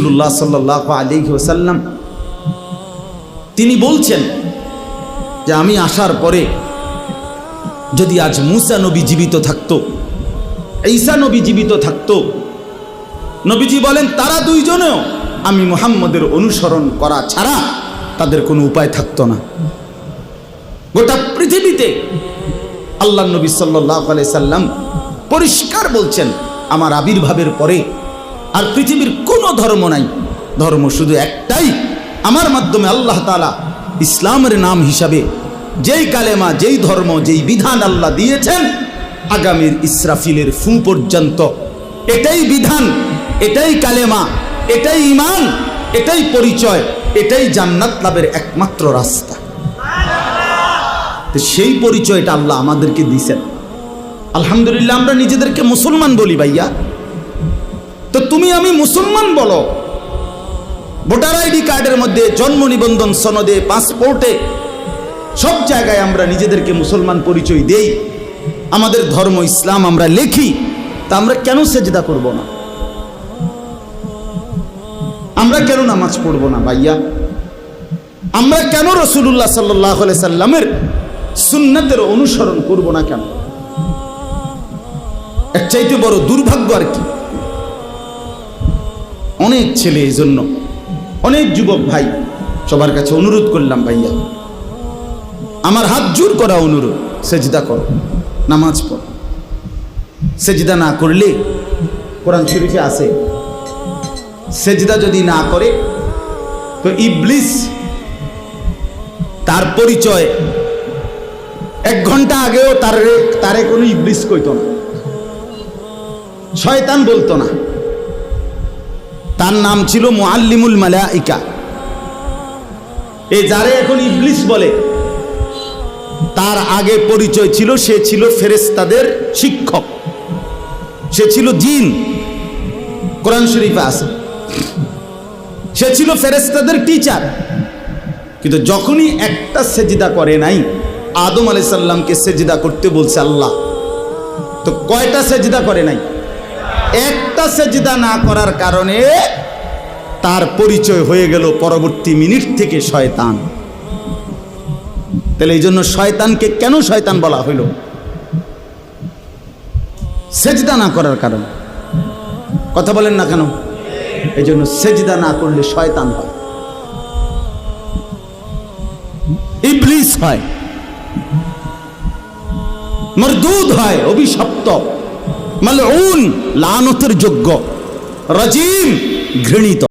রাসূলুল্লাহ সাল্লাল্লাহু আলাইহি ওয়াসাল্লাম তিনি বলছেন যে আমি আসার পরে যদি আজ মুসা নবী জীবিত থাকতো, ঈসা নবী জীবিত থাকতো, নবীজি বলেন তারা দুইজনেও আমি মুহাম্মদের অনুসরণ করা ছাড়া তাদের কোনো উপায় থাকতো না। গোটা পৃথিবীতে আল্লাহ নবী সাল্লাল্লাহু আলাইহি সাল্লাম পরিষ্কার বলছেন আমার আবির্ভাবের পরে আর পৃথিবীর কোনো ধর্ম নাই, ধর্ম শুধু একটাই, আমার মাধ্যমে আল্লাহ তাআলা ইসলামের নাম হিসাবে যেই কালেমা, যেই ধর্ম, যেই বিধান আল্লাহ দিয়েছেন আগামীর ইসরাফিলের ফু পর্যন্ত এটাই বিধান, এটাই কালেমা, এটাই ঈমান, এটাই পরিচয়, এটাই জান্নাত লাভের একমাত্র রাস্তা। তো সেই পরিচয়টা আল্লাহ আমাদেরকে দিয়েছেন। আলহামদুলিল্লাহ আমরা নিজেদেরকে মুসলমান বলি ভাইয়া, তো তুমি আমি মুসলমান বলো, ভোটার আইডি কার্ডের মধ্যে, জন্ম নিবন্ধন সনদে, পাসপোর্টে, সব জায়গায় আমরা নিজেদেরকে মুসলমান পরিচয় দেই, আমাদের ধর্ম ইসলাম আমরা লিখি, তা আমরা কেন সেজদা করব না? আমরা কেন নামাজ পড়ব না ভাইয়া? আমরা কেন রাসূলুল্লাহ সাল্লাল্লাহু আলাইহি সাল্লামের সুন্নাতের অনুসরণ করব না কেন? এর চাইতে বড় দুর্ভাগ্য আর কি? অনেক ছেলে, এই জন্য অনেক যুবক ভাই সবার কাছে অনুরোধ করলাম ভাইয়া, আমার হাত জোর করা অনুরোধ, সেজদা করো, নামাজ পড়ো। সেজদা না করলে কোরআন শরীফে আছে সেজদা যদি না করে তো ইবলিস তার পরিচয় 1 ঘন্টা আগেও তারে কোনো ইবলিস কইতো না, শয়তান বলতো না, তার নাম ছিল মুআল্লিমুল মালাইকা। এই যারে এখন ইবলিস বলে তার আগে পরিচয় ছিল সে ছিল ফেরেশতাদের শিক্ষক, সে ছিল জিন, কোরআন শরীফে আছে, সে ছিল ফেরেশতাদের টিচার। কিন্তু যখনই একটা সেজদা করে নাই, আদম আলাইহিস সালামকে সেজদা করতে বলছে আল্লাহ, তো কয়টা সেজদা করে নাই? একটা সেজদা না করার কারণে তার পরিচয় হয়ে গেল পরবর্তী মিনিট থেকে শয়তান। তাহলে এই জন্য শয়তানকে কেন শয়তান বলা হইল? সেজদা না করার কারণে। কথা বলেন না কেন? এই জন্য সেজদা না করলে শয়তান হয়, ইবলিস হয়, মরদুদ হয়, অভিশপ্ত, মালউন, লানতের যোগ্য, রাজিম, ঘৃণিত।